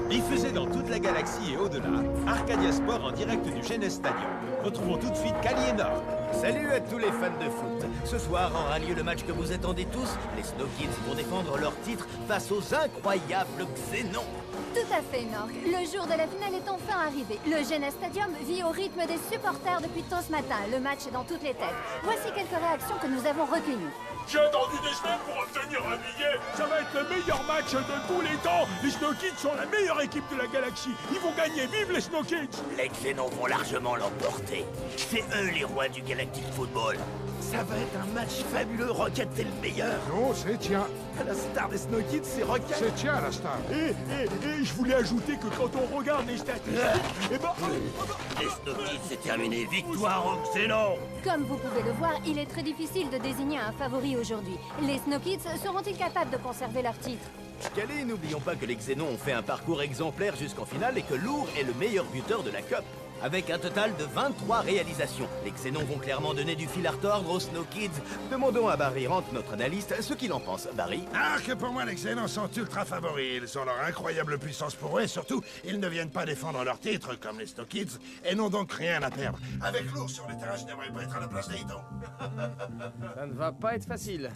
Diffusé dans toute la galaxie et au-delà, Arcadia Sport en direct du Genes Stadium. Retrouvons tout de suite Kali et Nord. Salut à tous les fans de foot. Ce soir aura lieu le match que vous attendez tous. Les Snow Kids vont défendre leur titre face aux incroyables Xénons. Tout à fait, Nork. Le jour de la finale est enfin arrivé. Le Genes Stadium vit au rythme des supporters depuis tôt ce matin. Le match est dans toutes les têtes. Voici quelques réactions que nous avons recueillies. J'ai attendu des semaines pour obtenir un billet. Ça va être le meilleur match de tous les temps. Les Snow Kids sont la meilleure équipe de la galaxie. Ils vont gagner. Vive les Snow Kids! Les Xénons vont largement l'emporter. C'est eux les rois du Galactic Football. Ça va être un match fabuleux. Rocket est le meilleur. Non, c'est tien. La star des Snow Kids, c'est Rocket. C'est tien, la star. Et je voulais ajouter que quand on regarde les statistiques, Les Snow Kids, c'est terminé. Victoire aux Xénons. Comme vous pouvez le voir, il est très difficile de désigner un favori aujourd'hui. Les Snow Kids seront-ils capables de conserver leur titre? Calais, n'oublions pas que les Xénons ont fait un parcours exemplaire jusqu'en finale et que Lourd est le meilleur buteur de la Cup. Avec un total de 23 réalisations, les Xénons vont clairement donner du fil à retordre aux Snow Kids. Demandons à Barry Rant, notre analyste, ce qu'il en pense. Barry? Ah, que pour moi, les Xénons sont ultra favoris. Ils ont leur incroyable puissance pour eux et surtout, ils ne viennent pas défendre leur titre comme les Snow Kids et n'ont donc rien à perdre. Avec Lourd sur le terrain, je n'aimerais pas être à la place d'Aidon. Ça ne va pas être facile.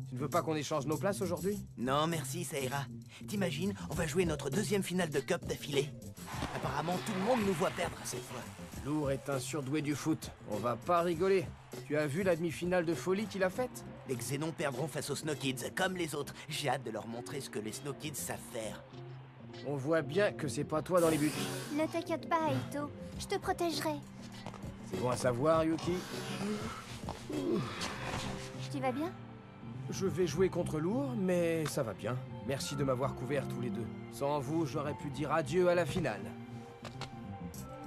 Tu ne veux pas qu'on échange nos places aujourd'hui? Non, merci, ça ira. T'imagines, on va jouer notre deuxième finale de Cup d'affilée. Apparemment, tout le monde nous voit perdre cette fois. Lourd est un surdoué du foot. On va pas rigoler. Tu as vu la demi-finale de folie qu'il a faite? Les Xénons perdront face aux Snow Kids, comme les autres. J'ai hâte de leur montrer ce que les Snow Kids savent faire. On voit bien que c'est pas toi dans les buts. Ne t'inquiète pas, Aito. Je te protégerai. C'est bon à savoir, Yuki. Tu vas bien? Je vais jouer contre Lourd, mais ça va bien. Merci de m'avoir couvert tous les deux. Sans vous, j'aurais pu dire adieu à la finale.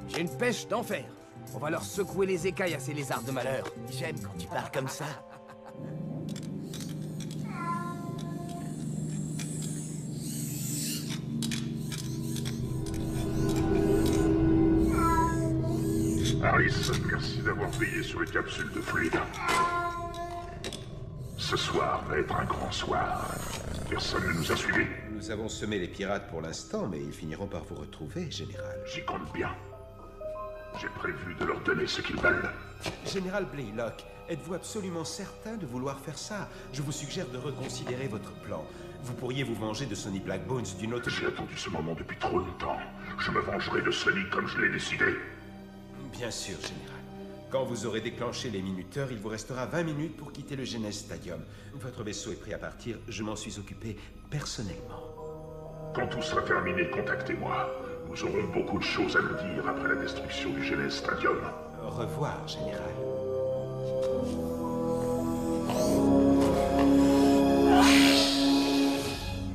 J'ai une pêche d'enfer. On va leur secouer les écailles à ces lézards de malheur. J'aime quand tu parles comme ça. Harris, merci d'avoir veillé sur les capsules de fluide. Ce soir va être un grand soir. Personne ne nous a suivis. Nous avons semé les pirates pour l'instant, mais ils finiront par vous retrouver, Général. J'y compte bien. J'ai prévu de leur donner ce qu'ils veulent. Général Blaylock, êtes-vous absolument certain de vouloir faire ça? Je vous suggère de reconsidérer votre plan. Vous pourriez vous venger de Sonny Blackbones d'une autre... J'ai attendu ce moment depuis trop longtemps. Je me vengerai de Sonny comme je l'ai décidé. Bien sûr, Général. Quand vous aurez déclenché les minuteurs, il vous restera 20 minutes pour quitter le Genes Stadium. Votre vaisseau est prêt à partir, je m'en suis occupé personnellement. Quand tout sera terminé, contactez-moi. Nous aurons beaucoup de choses à nous dire après la destruction du Genes Stadium. Au revoir, Général.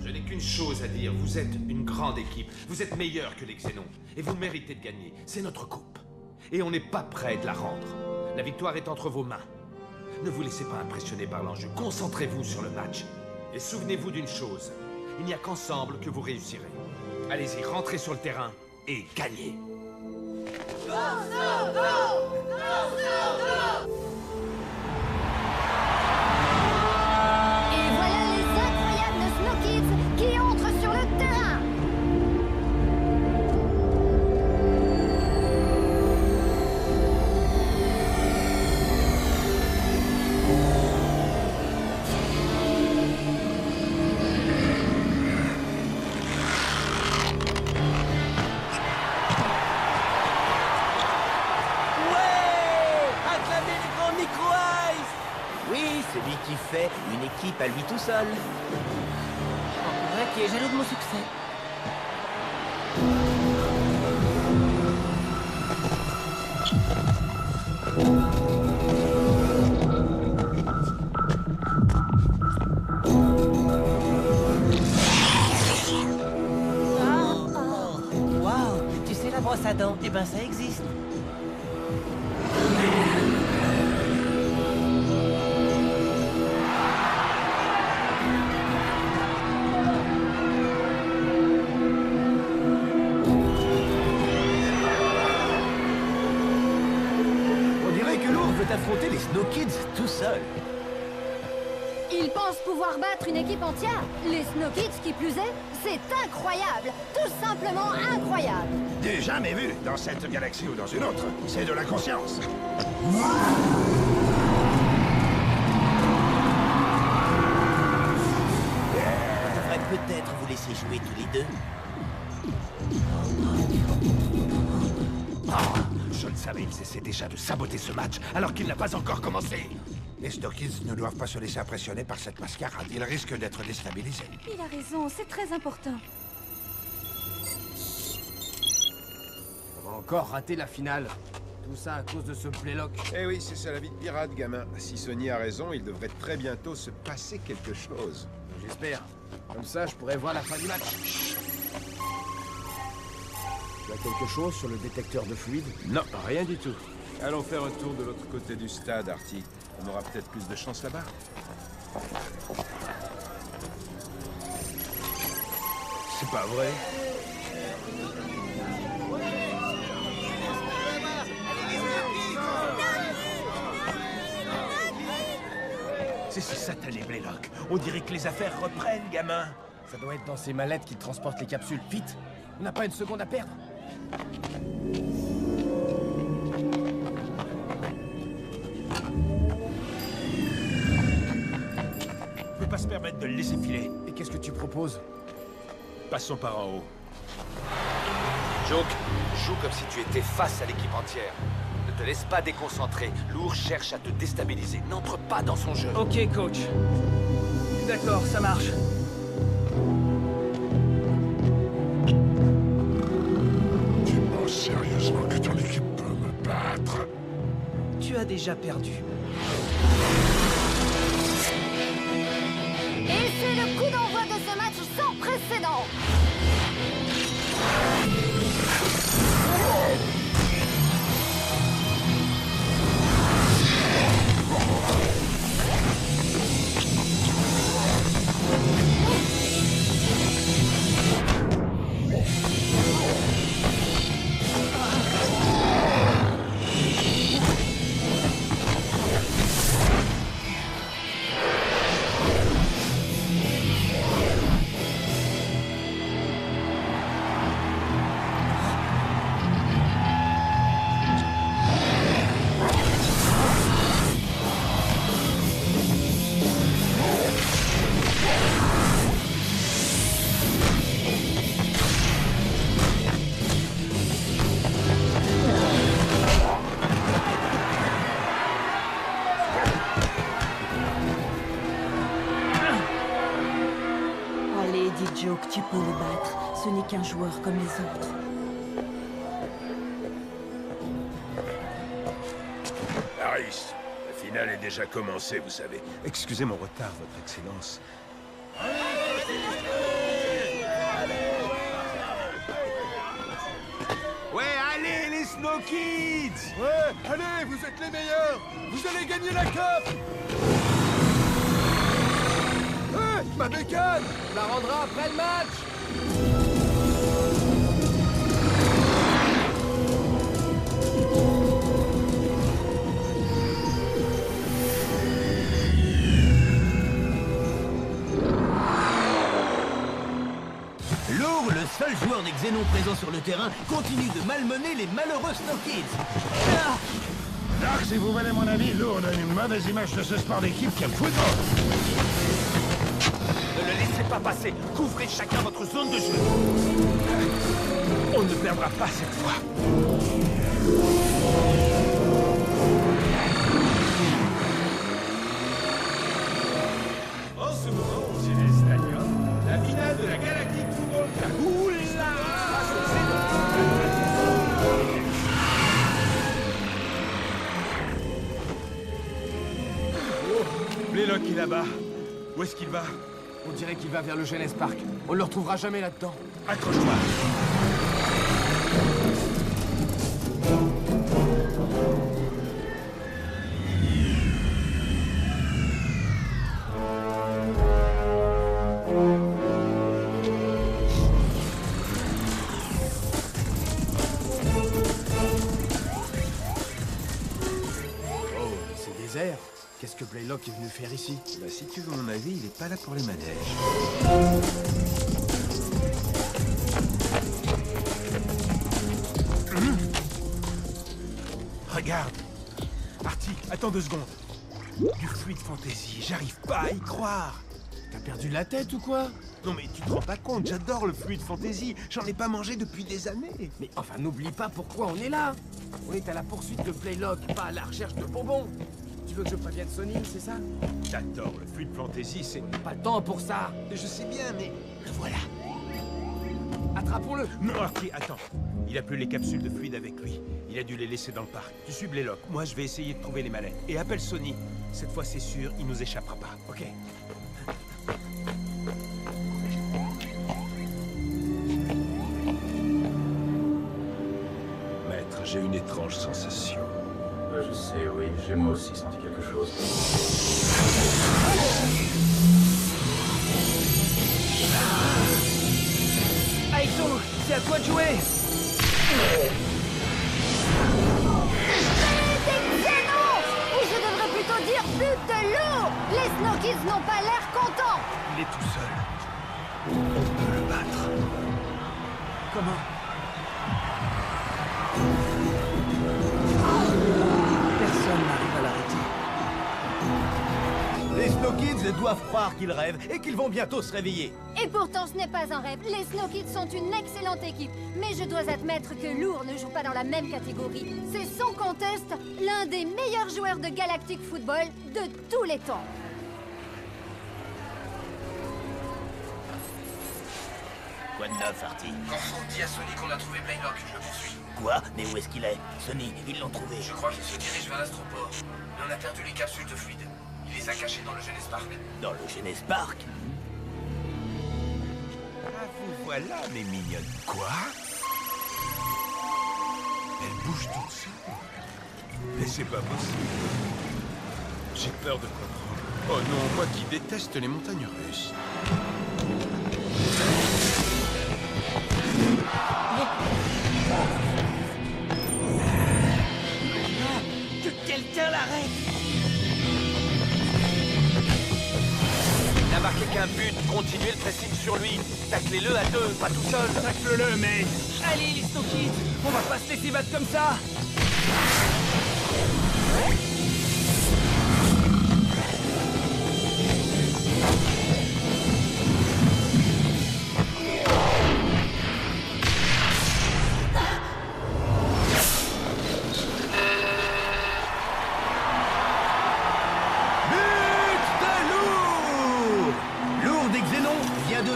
Je n'ai qu'une chose à dire, vous êtes une grande équipe. Vous êtes meilleurs que les Xénons. Et vous méritez de gagner. C'est notre coupe. Et on n'est pas prêt de la rendre. La victoire est entre vos mains. Ne vous laissez pas impressionner par l'enjeu. Concentrez-vous sur le match. Et souvenez-vous d'une chose. Il n'y a qu'ensemble que vous réussirez. Allez-y, rentrez sur le terrain et gagnez. Et voilà les incroyables Snow Kids qui entrent sur le terrain. Oui, celui qui fait une équipe à lui tout seul. On pourrait qui est jaloux de mon succès. Waouh, tu sais la brosse à dents? Eh ben ça existe. On dirait que Lourd veut affronter les Snow Kids tout seul. Ils pensent pouvoir battre une équipe entière. Les Snow Kids, qui plus est, c'est incroyable. Tout simplement incroyable. Du jamais vu dans cette galaxie ou dans une autre. C'est de l'inconscience. On devrait peut-être vous laisser jouer tous les deux. Je le savais, ils essaient déjà de saboter ce match alors qu'il n'a pas encore commencé. Les Snow Kids ne doivent pas se laisser impressionner par cette mascarade. Ils risquent d'être déstabilisés. Il a raison, c'est très important. On va encore rater la finale. Tout ça à cause de ce Blaylock. Eh oui, c'est ça la vie de pirate, gamin. Si Sony a raison, il devrait très bientôt se passer quelque chose. J'espère. Comme ça, je pourrais voir la fin du match. Tu as quelque chose sur le détecteur de fluide? Non, rien du tout. Allons faire un tour de l'autre côté du stade, Artie. On aura peut-être plus de chance là-bas. C'est pas vrai. C'est si satané, Blaylock. On dirait que les affaires reprennent, gamin. Ça doit être dans ces mallettes qui transportent les capsules. Vite! On n'a pas une seconde à perdre. On peut pas se permettre de le laisser filer. Et qu'est-ce que tu proposes? Passons par en haut. Joke, joue comme si tu étais face à l'équipe entière. Ne te laisse pas déconcentrer. Lourd cherche à te déstabiliser. N'entre pas dans son jeu. Ok, coach. D'accord, ça marche. Tu penses sérieusement que ton équipe peut me battre? Tu as déjà perdu. Et c'est le coup d'envoi de ce match sans précédent. Allez, dis Joke, tu peux le battre. Ce n'est qu'un joueur comme les autres. Harris, la finale est déjà commencée, vous savez. Excusez mon retard, Votre Excellence. Ouais, allez, les Snow Kids! Ouais, allez, vous êtes les meilleurs! Vous allez gagner la coupe! Ma bécane! On la rendra après le match! Lourd, le seul joueur des Xénons présent sur le terrain, continue de malmener les malheureux Snow Kids. Ah! Donc, si vous voulez mon avis, Lourd donne une mauvaise image de ce sport d'équipe qui est le football. Ne le laissez pas passer. Couvrez chacun votre zone de jeu. On ne perdra pas cette fois. En ce moment, au Genes Stadium, la finale de la Galactic Football Cup. Oula! Blaylock est là-bas. Où est-ce qu'il va? On dirait qu'il va vers le Genes Park. On le retrouvera jamais là-dedans. Accroche-toi. Oh, c'est désert. Qu'est-ce que Blaylock est venu faire ici? Bah, si tu veux mon avis, il est pas là pour les manèges. Regarde. Artie, attends 2 secondes. Du fluide fantasy, j'arrive pas à y croire. T'as perdu la tête ou quoi? Non mais tu te rends pas compte, j'adore le fluide fantasy. J'en ai pas mangé depuis des années. Mais enfin, n'oublie pas pourquoi on est là. On est à la poursuite de Blaylock, pas à la recherche de bonbons. Tu veux que je prévienne Sonny, c'est ça? J'adore le fluide fantasy, c'est... Pas le temps pour ça. Je sais bien, mais le voilà. Attrapons-le. Non, ok, attends. Il a plus les capsules de fluide avec lui. Il a dû les laisser dans le parc. Tu suis Blaylock. Moi, je vais essayer de trouver les mallettes. Et appelle Sonny. Cette fois, c'est sûr, il nous échappera pas. Ok. Maître, j'ai une étrange sensation. Je sais, oui. J'ai moi aussi senti quelque chose. Aïsso, c'est à toi de jouer. Ou je devrais plutôt dire but de lourd. Les Snow Kids n'ont pas l'air contents. Il est tout seul. On peut le battre. Comment? Personne n'arrive à l'arrêter. Les Snow Kids doivent croire qu'ils rêvent et qu'ils vont bientôt se réveiller. Et pourtant, ce n'est pas un rêve. Les Snow Kids sont une excellente équipe. Mais je dois admettre que Lourd ne joue pas dans la même catégorie. C'est sans conteste l'un des meilleurs joueurs de Galactic Football de tous les temps. Quoi de neuf, Artie? Confond, dis à Sonny qu'on a trouvé Blaylock, je le poursuis. Quoi? Mais où est-ce qu'il est? Sonny, ils l'ont trouvé. Je crois qu'il se dirige vers l'astroport. Mais on a perdu les capsules de fluide. Il les a cachées dans le Genesis Park. Dans le Genesis Park? Ah, vous voilà, mes mignonnes. Quoi? Elle bouge toute seule. Mais c'est pas possible. J'ai peur de comprendre. Oh non, moi qui déteste les montagnes russes. Que quelqu'un l'arrête! Il a marqué qu'un but, continuez le pressing sur lui. Taclez-le à 2, pas tout seul. Tacle-le, mais... Allez, les Snow Kids, on va pas se laisser battre comme ça!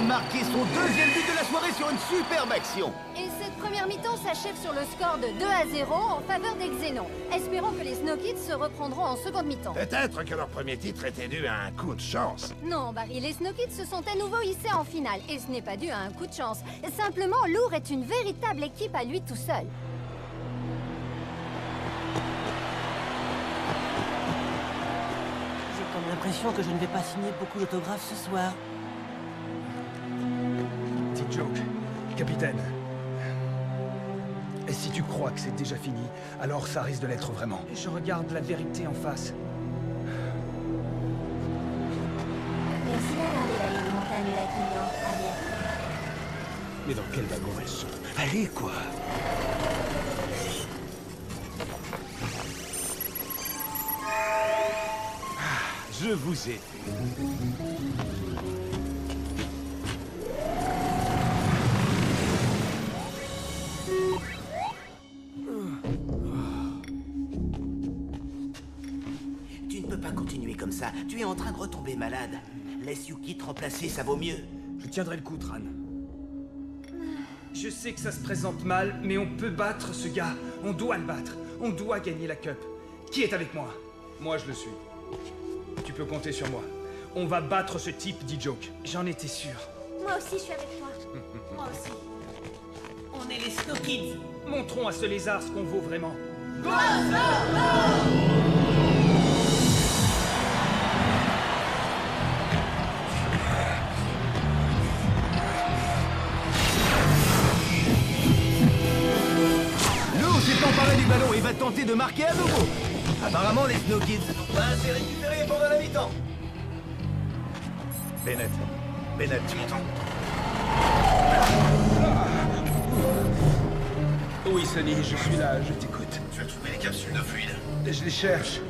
Marqué son deuxième but de la soirée sur une superbe action. Et cette première mi-temps s'achève sur le score de 2-0 en faveur des Xénons. Espérons que les Snow Kids se reprendront en seconde mi-temps. Peut-être que leur premier titre était dû à un coup de chance. Non, Barry, les Snow Kids se sont à nouveau hissés en finale. Et ce n'est pas dû à un coup de chance. Simplement, Lourd est une véritable équipe à lui tout seul. J'ai comme l'impression que je ne vais pas signer beaucoup d'autographes ce soir. Joke, capitaine. Et si tu crois que c'est déjà fini, alors ça risque de l'être vraiment. Je regarde la vérité en face. Merci d'avoir dévalé les montagnes de la Quignon. À bientôt. Mais dans quel wagon elles sont? Allez, quoi! Ah, je vous ai fait. Tu es en train de retomber malade. Laisse Yuki te remplacer, ça vaut mieux. Je tiendrai le coup, Tran. Je sais que ça se présente mal, mais on peut battre ce gars. On doit le battre. On doit gagner la Cup. Qui est avec moi? Moi, je le suis. Tu peux compter sur moi. On va battre ce type, dit Joke. J'en étais sûr. Moi aussi, je suis avec toi. Moi aussi. On est les Snow Kids. Montrons à ce lézard ce qu'on vaut vraiment. Go, go, go! S'est emparé du ballon et va tenter de marquer à nouveau. Apparemment, les Snow Kids n'ont pas assez récupéré pendant la mi-temps. Bennett, tu m'entends? Oui, Sonny, je suis là, je t'écoute. Tu as trouvé les capsules de fluide? Je les cherche.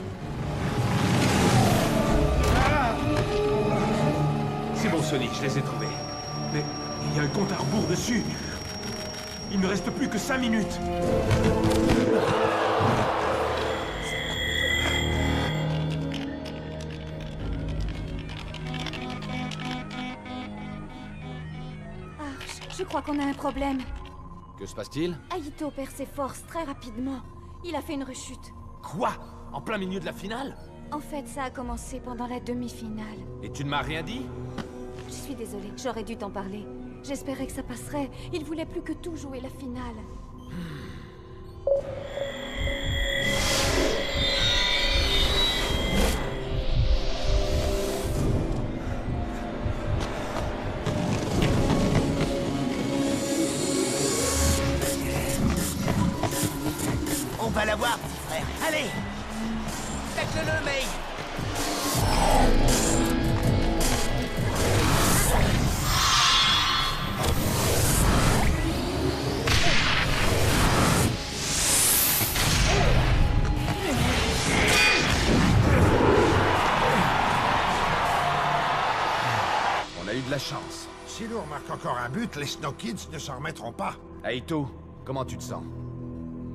C'est bon, Sonny, je les ai trouvés. Mais il y a un compte à rebours dessus. Il ne reste plus que 5 minutes. Je crois qu'on a un problème. Que se passe-t-il? Aito perd ses forces très rapidement. Il a fait une rechute. Quoi? En plein milieu de la finale? En fait, ça a commencé pendant la demi-finale. Et tu ne m'as rien dit? Je suis désolée, j'aurais dû t'en parler. J'espérais que ça passerait. Il voulait plus que tout jouer la finale. On va l'avoir, petit frère. Allez! Tacle-le, May! On a eu de la chance. Si Lourd marque encore un but, les Snow Kids ne s'en remettront pas. Aito, comment tu te sens?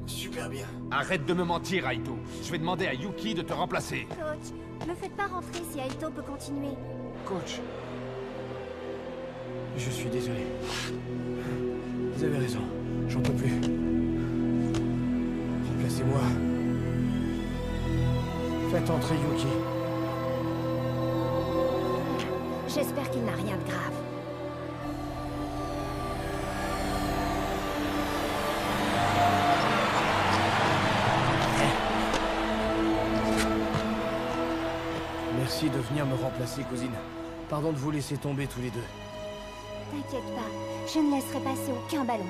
Super bien. Arrête de me mentir, Aito. Je vais demander à Yuki de te remplacer. Coach, ne faites pas rentrer si Aito peut continuer. Coach. Je suis désolé. Vous avez raison. J'en peux plus. Remplacez-moi. Faites entrer Yuki. J'espère qu'il n'a rien de grave. Merci de venir me remplacer, cousine. Pardon de vous laisser tomber tous les deux. T'inquiète pas, je ne laisserai passer aucun ballon.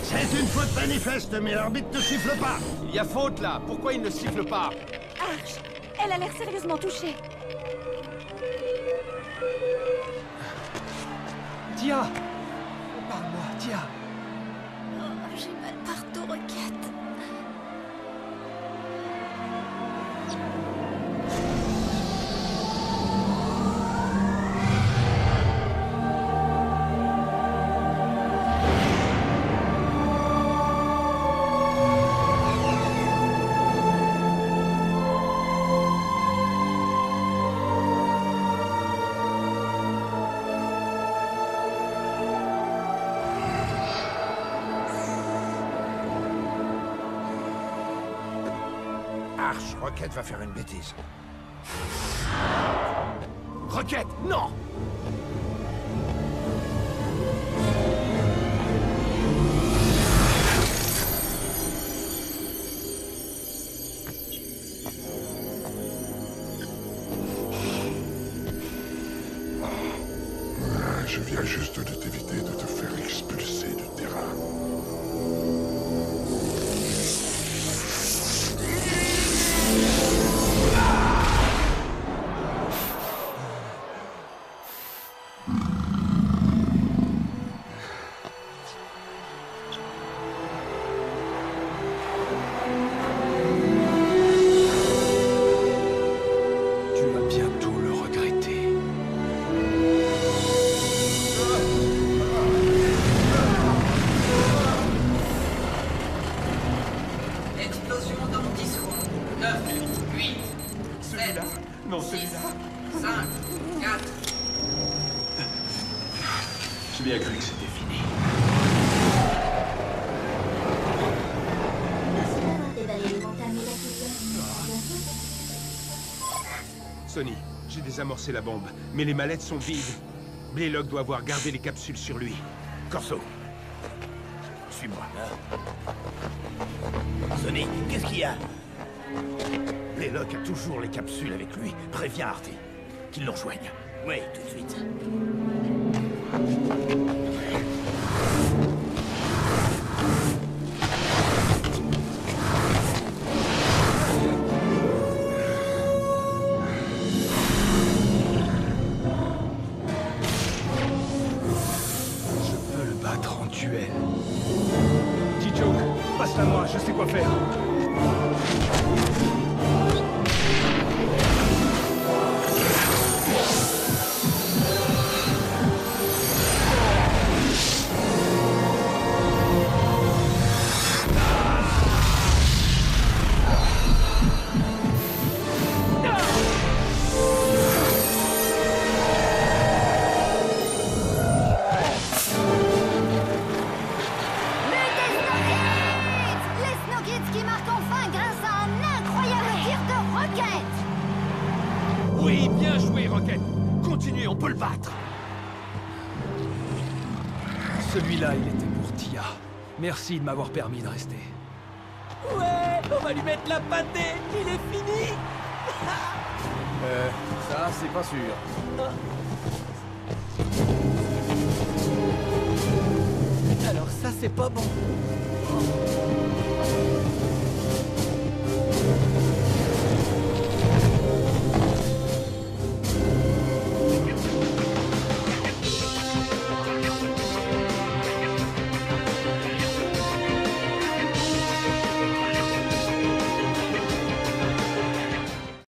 C'est une faute manifeste, mais l'arbitre ne siffle pas. Il y a faute là. Pourquoi il ne siffle pas? Arch, elle a l'air sérieusement touchée. Tia! Parle-moi, Tia! Oh, j'ai mal partout, Roquette. Arch, Rocket va faire une bêtise. Rocket, non! Je viens juste de t'éviter de te faire expulser du terrain. Tu vas bientôt le regretter. J'ai bien cru que c'était fini. Merci d'avoir déballé les montagnes et la Sonny, j'ai désamorcé la bombe, mais les mallettes sont vides. Blaylock doit avoir gardé les capsules sur lui. Corso, suis-moi. Sonny, qu'est-ce qu'il y a? Blaylock a toujours les capsules avec lui. Préviens Hardy qu'il nous rejoigne. Oui, tout de suite. Je peux le battre en duel. D-Joke, passe-la moi, je sais quoi faire. Oui, bien joué, Rocket. Continuez, on peut le battre. Celui-là, il était pour Tia. Merci de m'avoir permis de rester. Ouais, on va lui mettre la pâtée. Il est fini. Ça, c'est pas sûr. Alors ça, c'est pas bon.